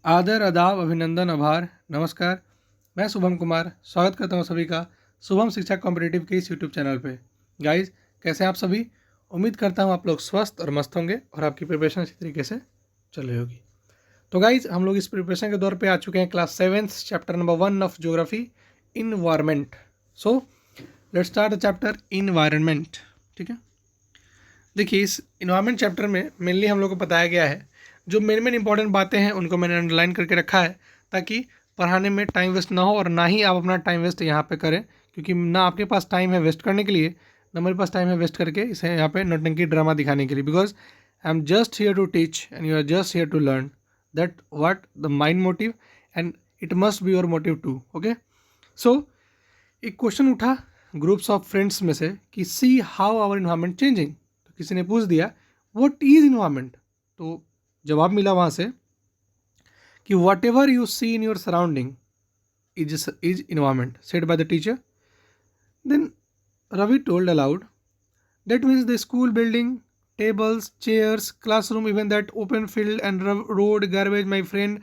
आदर, आदाब, अभिनंदन, आभार, नमस्कार। मैं शुभम कुमार स्वागत करता हूं सभी का शुभम शिक्षा कॉम्पिटिटिव के इस यूट्यूब चैनल पे। गाइस, कैसे हैं आप सभी? उम्मीद करता हूं आप लोग स्वस्थ और मस्त होंगे और आपकी प्रिपरेशन इसी तरीके से चल रही होगी। तो गाइस, हम लोग इस प्रिपरेशन के दौर पे आ चुके हैं class 7 chapter number 1 of geography, environment. So let's start the chapter environment. ठीक है, देखिए इस इन्वायरमेंट चैप्टर में मेनली हम लोग को बताया गया है, जो मेन इंपॉर्टेंट बातें हैं उनको मैंने अंडरलाइन करके रखा है ताकि पढ़ाने में टाइम वेस्ट ना हो और ना ही आप अपना टाइम वेस्ट यहाँ पे करें, क्योंकि ना आपके पास टाइम है वेस्ट करने के लिए, ना मेरे पास टाइम है वेस्ट करके इसे यहाँ पे नौटंकी ड्रामा दिखाने के लिए। Because I am just here to teach and you are just here to learn that what the mind motive and it must be your motive too. Okay, so एक क्वेश्चन उठा ग्रुप्स ऑफ फ्रेंड्स में से कि see how our environment changing. तो किसी ने पूछ दिया व्हाट इज इन्वायरमेंट। तो जवाब मिला वहाँ से कि whatever you see in your surrounding is environment said by the teacher. Then Ravi told aloud that means the school building, tables, chairs, classroom, even that open field and road, garbage, my friend,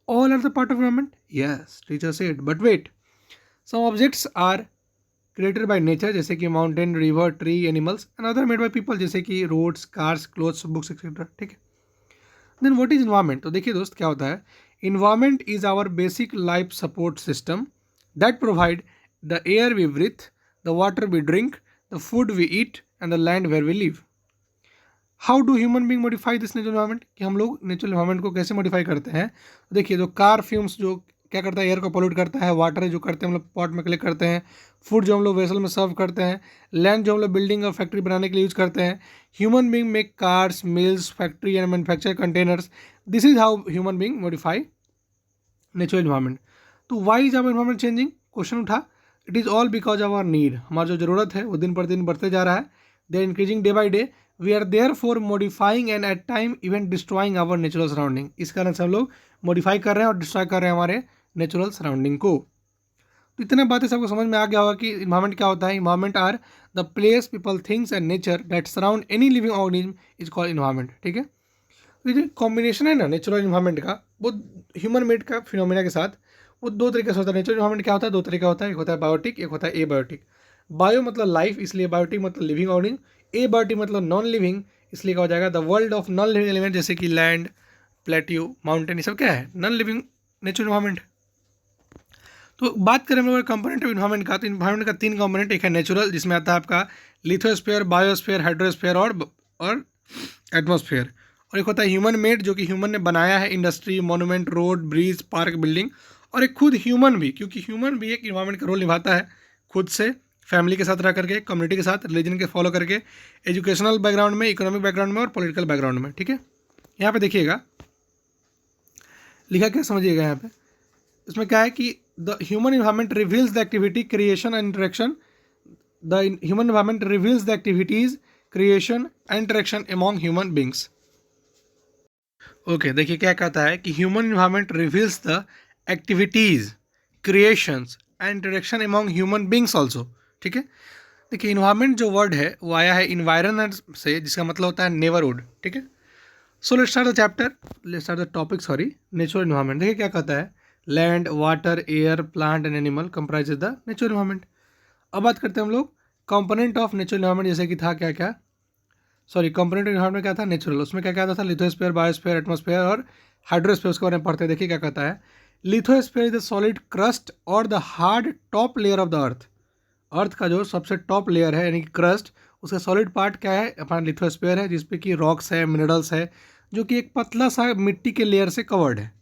all are the part of environment. Yes, teacher said, but wait, some objects are created by nature जैसे कि mountain, river, tree, animals, and other made by people जैसे कि roads, cars, clothes, books, etc. ठीक है, then what is environment. तो देखिए दोस्त, क्या होता है, environment is our basic life support system that provide the air we breathe, the water we drink, the food we eat and the land where we live. How do human being modify this natural environment, कि हम लोग natural environment को कैसे modify करते हैं। तो देखिए, जो कार फ्यूम्स जो क्या करता है, एयर को पोल्यूट करता है, वाटर जो करते हैं हम लोग पॉट में कलेक्ट करते हैं, फूड जो हम लोग वेसल में सर्व करते हैं, लैंड जो हम लोग बिल्डिंग और फैक्ट्री बनाने के लिए यूज करते हैं, human being make cars, mills, factory and manufacture containers. This is how human being modify natural environment. तो why is our environment changing, question उठा। It is all because our need, हमारा जो ज़रूरत है वो दिन पर दिन बढ़ते जा रहा है, they are increasing day by day, we are therefore modifying and at time even destroying our natural surrounding. इस कारण से हम लोग मॉडिफाई कर रहे हैं और डिस्ट्रॉय कर रहे हैं हमारे नेचुरल सराउंडिंग को। तो इतने बातें सबको समझ में आ गया होगा कि इन्वायरमेंट क्या होता है। Environment are the place, people, things and nature that surround any living organism is called environment. ठीक है, तो ये जो कॉम्बिनेशन है ना नेचुरल इन्वायरमेंट का, वो ह्यूमन मेड का फिनोमिना के साथ वो दो तरीके से होता है। नेचुरल इन्वायरमेंट क्या होता है, दो तरीका होता है, एक होता है बायोटिक, एक होता है एबायोटिक। बायो मतलब लाइफ, इसलिए बायोटिक मतलब लिविंग ऑर्गेनिज्म। एबायोटिक मतलब नॉन लिविंग, इसलिए क्या हो जाएगा the world of non living element, जैसे कि लैंड, प्लेट्यू, माउंटेन, ये सब क्या है, नॉन लिविंग नेचुरल इन्वायरमेंट। तो बात करें हम लोग कंपोनेंट ऑफ इन्वायरमेंट का, तो इन्वायरमेंट का तीन कंपोनेंट, एक है नेचुरल जिसमें आता है आपका लिथोस्फीयर, बायोस्फीयर, हाइड्रोस्फीयर और एटमॉस्फेयर, और एक होता है ह्यूमन मेड जो कि ह्यूमन ने बनाया है, industry, monument, road, bridge, park, building, और एक खुद ह्यूमन भी, क्योंकि ह्यूमन भी एक इन्वायरमेंट का रोल निभाता है खुद से, फैमिली के साथ रह करके, कम्युनिटी के साथ, रिलीजन के फॉलो करके, एजुकेशनल बैकग्राउंड में, इकोनॉमिक बैकग्राउंड में और पॉलिटिकल बैकग्राउंड में। ठीक है, यहाँ पे देखिएगा लिखा क्या, समझिएगा यहाँ पे, इसमें क्या है कि the human environment reveals the activity, creation and interaction, the human environment reveals the activities, creation and interaction among human beings. Okay, देखिए क्या कहता है कि human environment reveals the activities, creations and interaction among human beings also. ठीक है, देखिए environment जो word है वो आया है इन्वायरमेंट से, जिसका मतलब होता है नेबरहुड। ठीक है, so let's start the chapter, let's start the topic, sorry, natural environment. देखिए क्या कहता है, land, water, air, plant and animal comprise the natural environment. अब बात करते हैं हम लोग कंपोनेंट ऑफ नेचुरल इन्वायरमेंट, जैसे कि था क्या क्या, सॉरी, कंपोनेंट ऑफ इन्वायरमेंट क्या था, नेचुरल, उसमें क्या क्या आता था, लिथोस्फीयर, बायोस्फीयर, एटमॉस्फेयर और हाइड्रोस्फीयर। उसके बारे में पढ़ते हैं। देखिए क्या कहता है, lithosphere is the solid crust or the hard top layer of the earth. Earth का जो सबसे टॉप लेयर है यानी कि क्रस्ट, उसका सॉलिड पार्ट क्या है, अपना लिथोस्फीयर है, जिसपे कि रॉक्स है, मिनरल्स है, जो कि एक पतला सा मिट्टी के लेयर से कवर्ड है।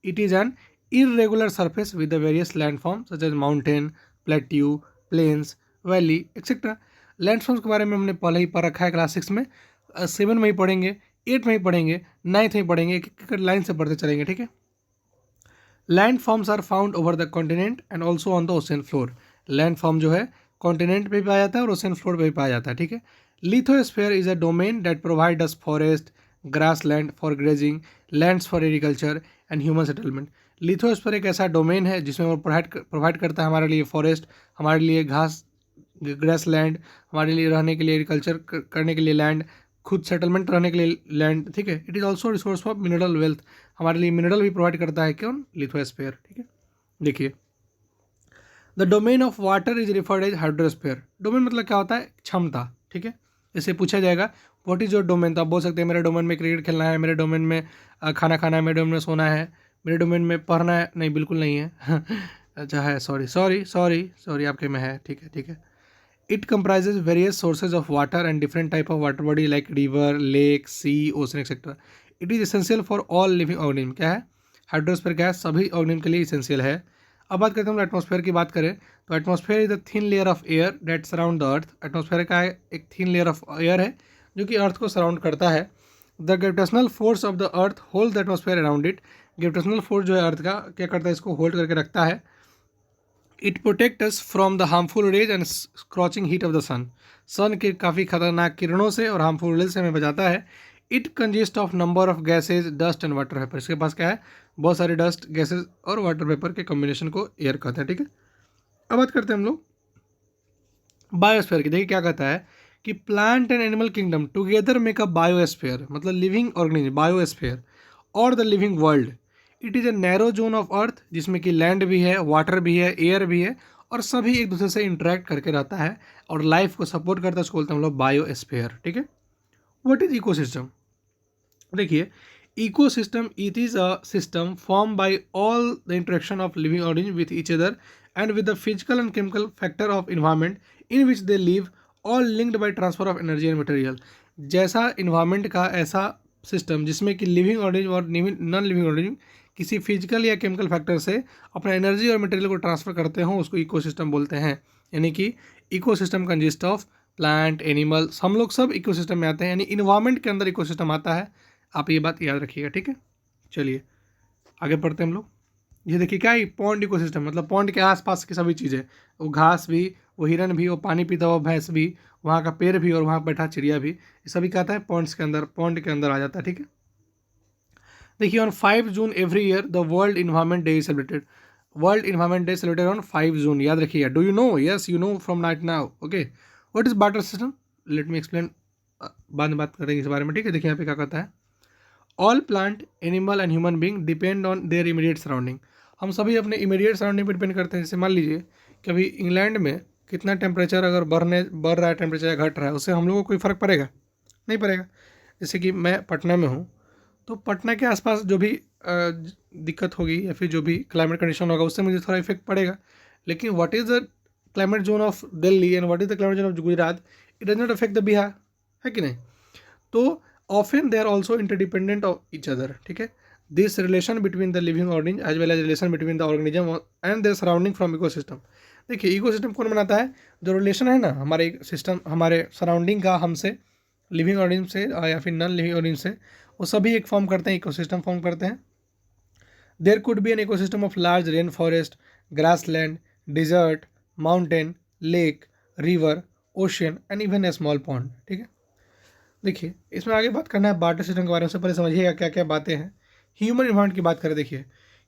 It is an irregular surface with the various landforms such as mountain, plateau, plains, valley, etc. Landforms के बारे में हमने पहले ही पढ़ रखा है क्लास 6 में, 7 में ही पढ़ेंगे, 8 में ही पढ़ेंगे, 9th में ही पढ़ेंगे, एक एक लाइन से पढ़ते चलेंगे। ठीक है, land forms are found over the continent and also on the ocean floor. Land form जो है कॉन्टिनेंट पे भी पाया जाता है और ओशन फ्लोर पे भी पाया जाता है। ठीक है, lithosphere is a domain that provide us forest, grass land for grazing, lands for agriculture and human settlement. Lithosphere एक ऐसा डोमेन है जिसमें वो प्रोवाइड करता है हमारे लिए फॉरेस्ट, हमारे लिए घास, ग्रास लैंड, हमारे लिए रहने के लिए, एग्रीकल्चर करने के लिए लैंड, खुद सेटलमेंट रहने के लिए लैंड, ठीक है। It is also resource for mineral wealth, हमारे लिए मिनरल भी प्रोवाइड करता है कौन, लिथोस्फीयर, ठीक है। देखिए the domain of water is referred as hydrosphere. Domain मतलब क्या होता है, क्षमता, ठीक है। इसे पूछा जाएगा व्हाट इज योर डोमेन, तो आप बोल सकते हैं मेरे डोमेन में क्रिकेट खेलना है, मेरे डोमेन में खाना खाना है, मेरे डोमेन में सोना है, मेरे डोमेन में पढ़ना है, नहीं बिल्कुल नहीं है अच्छा है, सॉरी सॉरी सॉरी सॉरी, आपके में है, ठीक है ठीक है। It comprises various sources of water and different type of water body like river, lake, sea, ocean etcetera. It is essential for all living organism. क्या है, हाइड्रोस्फीयर गैस सभी ऑर्गेनिज्म के लिए एसेंशियल है। अब बात करते हैं हम एटमॉस्फेयर की, बात करें तो atmosphere is the thin layer of air that surround the earth. Atmosphere का एक थिन लेयर ऑफ एयर है जो कि अर्थ को सराउंड करता है। The gravitational force of the earth hold the atmosphere around it. Gravitational force जो है अर्थ का क्या करता है, इसको होल्ड करके रखता है। It protect us from the harmful rays and scorching heat of the sun. Sun के काफ़ी खतरनाक किरणों से और हार्मफुल रेज से हमें बचाता है। It consist of number of gases, dust and water vapour. इसके पास क्या है, बहुत सारे डस्ट, गैसेज और वाटर वेपर के कॉम्बिनेशन को एयर कहते हैं, ठीक है। अब बात करते हैं हम लोग बायोस्फीयर की। देखिए क्या कहता है कि plant and animal kingdom together make a biosphere, मतलब लिविंग ऑर्गेनिज्म, बायोस्फीयर और the living world. It is a narrow zone of earth जिसमें कि लैंड भी है, वाटर भी है, एयर भी है और सभी एक दूसरे से इंटरेक्ट करके रहता है और लाइफ को सपोर्ट करता है, उसको बोलते हैं हम लोग बायोस्फीयर, ठीक है। What is ecosystem? देखिए ecosystem, it is a system formed by all the interaction of living organisms with each other and with the physical and chemical factor of environment in which they live, all linked by transfer of energy and material। जैसा environment का ऐसा system जिसमें कि living organism और non living organism किसी physical या chemical factor से अपना एनर्जी और मटेरियल को ट्रांसफर करते हो, उसको इकोसिस्टम बोलते हैं। यानी कि ecosystem consist of plant, animals, हम लोग सब इकोसिस्टम में आते हैं, यानी इन्वायरमेंट के अंदर इकोसिस्टम आता है। आप ये बात याद रखिएगा, ठीक है। चलिए आगे पढ़ते हैं हम लोग। ये देखिए क्या है, पॉन्ड इकोसिस्टम, मतलब पॉन्ड के आसपास की सभी चीज़ें, वो घास भी, वो हिरन भी, वो पानी पीता हुआ भैंस भी, वहाँ का पेड़ भी और वहाँ बैठा चिड़िया भी, ये सभी कहता है पॉन्ड्स के अंदर, पॉन्ड के अंदर आ जाता है, ठीक है। देखिए on 5 June every year the world environment day is celebrated. World environment day celebrated on 5 जून, याद रखिएगा। Do you know? Yes you know from night now, okay. What is barter system? Let me explain, बाद में बात करेंगे इस बारे में, ठीक है। देखिए यहाँ पे क्या कहता है, all plant, animal and human being depend on their immediate surrounding. हम सभी अपने इमीडिएट सराउंडिंग पर डिपेंड करते हैं। जैसे मान लीजिए कि अभी इंग्लैंड में कितना टेम्परेचर अगर बढ़ रहा है टेम्परेचर या घट रहा है, उससे हम लोगों को कोई फ़र्क पड़ेगा? नहीं पड़ेगा। जैसे कि मैं पटना में हूँ, तो पटना के आसपास जो भी दिक्कत होगी या फिर जो भी क्लाइमेट कंडीशन होगा उससे मुझे थोड़ा इफेक्ट पड़ेगा। लेकिन what is the climate zone of Delhi and what is the climate zone of Gujarat, it does not affect the Bihar, है कि नहीं? तो often they are also interdependent of each other, ठीक है। this relation between the living organism as well as relation between the organism and their surrounding from ecosystem। देखिए ecosystem कौन बनाता है? जो रिलेशन है ना हमारे सिस्टम, हमारे सराउंडिंग का हमसे, लिविंग ऑर्गेनिज्म से या फिर नॉन लिविंग ऑर्गेनिज्म से, वो सभी एक फॉर्म करते हैं, इकोसिस्टम फॉर्म करते हैं। There could be an ecosystem of large rain forest, grass land, desert, mountain, lake, river, ocean and even a small pond, ठीक है। देखिए इसमें आगे बात करना है बार्टर सिस्टम के बारे में। से पहले समझिएगा क्या क्या बातें हैं। ह्यूमन इन्वायरमेंट की बात करें, देखिए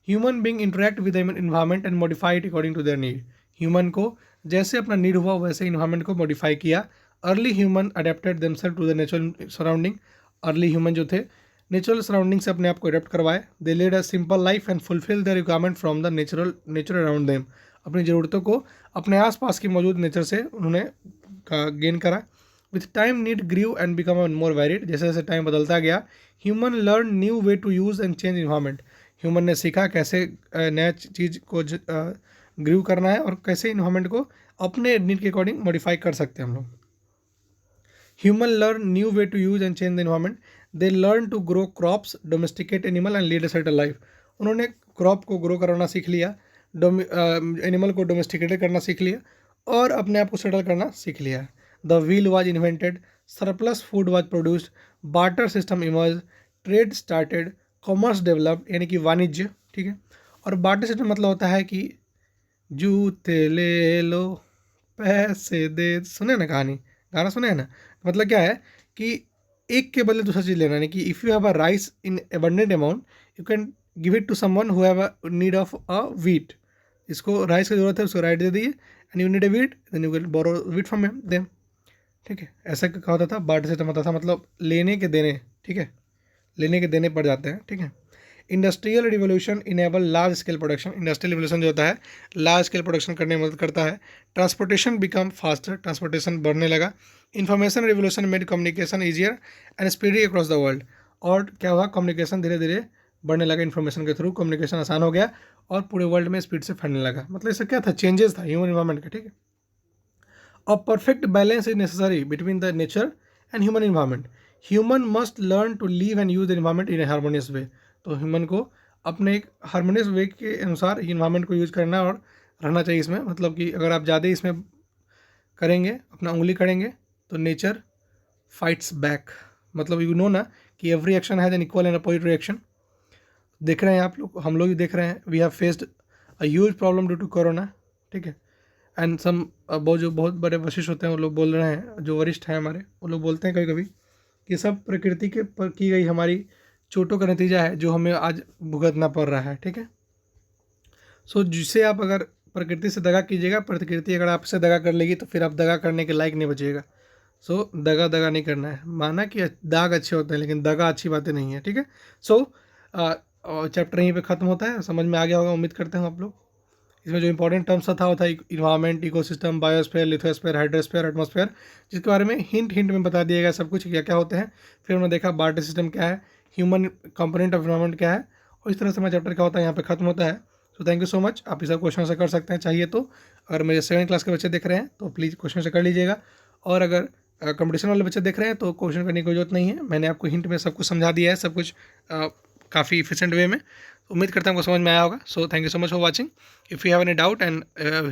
human being interact with environment and modify it according to their need. Human को जैसे अपना नीड हुआ वैसे इन्वायरमेंट को मॉडिफाई किया। Early human adapted themselves to the natural surrounding. Early human जो थे नेचुरल सराउंडिंग से अपने आप को अडेप्ट करवाए। They led a simple life and fulfil the requirement from the nature around them. अपनी ज़रूरतों को अपने आसपास की मौजूद नेचर से उन्होंने गेन करा। With time need grew and become more varied. जैसे जैसे टाइम बदलता गया, human learn new way to use and change environment. Human ने सीखा कैसे नया चीज़ को ग्रीव करना है और कैसे इन्वायरमेंट को अपने नीड के अकॉर्डिंग मॉडिफाई कर सकते हैं हम लोग। Human learn new way to use and change the environment. They learn to grow crops, domesticate animal and lead a settle life. उन्होंने क्रॉप को ग्रो करना सीख लिया, एनिमल को डोमेस्टिकेट करना सीख लिया और अपने आप को सेटल करना सीख लिया। The wheel was invented, surplus food was produced, barter system emerge, trade started, commerce developed, यानी कि वाणिज्य, ठीक है। और बार्टर सिस्टम मतलब होता है कि जूते ले लो पैसे दे, सुने ना कहानी, गाना सुने हैं ना। मतलब क्या है कि एक के बदले दूसरा चीज़ लेना, यानी कि if you have a rice in abundant amount you can give it to someone who have a need of a wheat. इसको राइस की जरूरत है, उसको राइस दे दिए, and you need a wheat, then you can borrow wheat from them, ठीक है। ऐसा क्या होता था, बार्टर सिस्टम होता था, मतलब लेने के देने, ठीक है, लेने के देने पड़ जाते हैं, ठीक है। Industrial revolution enable large scale production, industrial revolution जो होता है लार्ज स्केल प्रोडक्शन करने में मदद करता है। ट्रांसपोर्टेशन बिकम फास्टर, ट्रांसपोर्टेशन बढ़ने लगा। Information revolution made communication easier and speedy across the world, और क्या हुआ, कम्युनिकेशन धीरे धीरे बढ़ने लगा, इन्फॉर्मेशन के थ्रू कम्युनिकेशन आसान हो गया और पूरे वर्ल्ड में स्पीड से फैलने लगा। मतलब इससे क्या था, चेंजेस था ह्यूमन इन्वायरमेंट का, ठीक है। A perfect balance is necessary between the nature and human environment. Human must learn to live and use the environment in a harmonious way. तो ह्यूमन को अपने एक हारमोनियस वे के अनुसार इन्वायरमेंट को यूज़ करना और रहना चाहिए इसमें। मतलब कि अगर आप ज़्यादा इसमें करेंगे, अपना उंगली करेंगे, तो नेचर फाइट्स बैक। मतलब यू नो ना कि every action has an equal and opposite reaction. देख रहे हैं आप लोग, हम लोग भी देख रहे हैं, we have faced a huge problem due to corona, ठीक है। एंड सम जो बहुत बड़े वशिष्ठ होते हैं वो लोग बोल रहे हैं, जो वरिष्ठ हैं हमारे, वो लोग बोलते हैं कभी कभी कि सब प्रकृति के पर की गई हमारी चोटों का नतीजा है जो हमें आज भुगतना पड़ रहा है, ठीक है। सो जिससे आप अगर प्रकृति से दगा कीजिएगा, प्रकृति अगर आपसे दगा कर लेगी तो फिर आप दगा करने के लायक नहीं बचिएगा। सो दगा दगा नहीं करना है। माना कि दाग अच्छे होते हैं लेकिन दगा अच्छी बातें नहीं है, ठीक है। सो चैप्टर यहीं पे ख़त्म होता है, समझ में आ गया होगा, उम्मीद करते हैं आप लोग। इसमें जो इंपॉर्टेंट टर्म्स था वो था environment, ecosystem, biosphere, lithosphere, hydrosphere, atmosphere, जिसके बारे में हिंट में बता दिया गया सब कुछ क्या क्या होते हैं। फिर हमने देखा बार्टर सिस्टम क्या है, ह्यूमन कंपोनेंट ऑफ इन्वायरमेंट क्या है, और इस तरह से हमारा चैप्टर क्या होता है यहाँ पे खत्म होता है। सो थैंक यू सो मच। आप इस क्वेश्चन से कर सकते हैं चाहिए तो। अगर मेरे 7th क्लास के बच्चे देख रहे हैं तो प्लीज़ क्वेश्चन से कर लीजिएगा, और अगर कंपटीशन वाले बच्चे देख रहे हैं तो क्वेश्चन करने की जरूरत नहीं है। मैंने आपको हिंट में सब कुछ समझा दिया है, सब कुछ काफ़ी इफिशिएंट वे में। उम्मीद करता हूँ आपको समझ में आया होगा। So thank you so much for watching. If you have any doubt and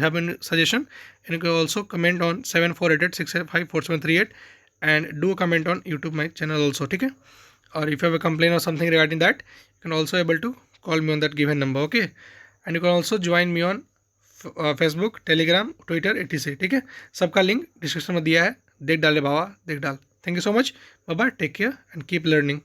have any suggestion, you can also comment on 7488685438 and do comment on YouTube my channel also, ठीक है। और if you have a complain or something regarding that, you can also able to call me on that given number, okay. And you can also join me on Facebook, Telegram, Twitter, etc, ठीक है। सबका link description में दिया है, देख डाले बाबा, देख डाल। Thank you so much, bye bye, take care and keep learning.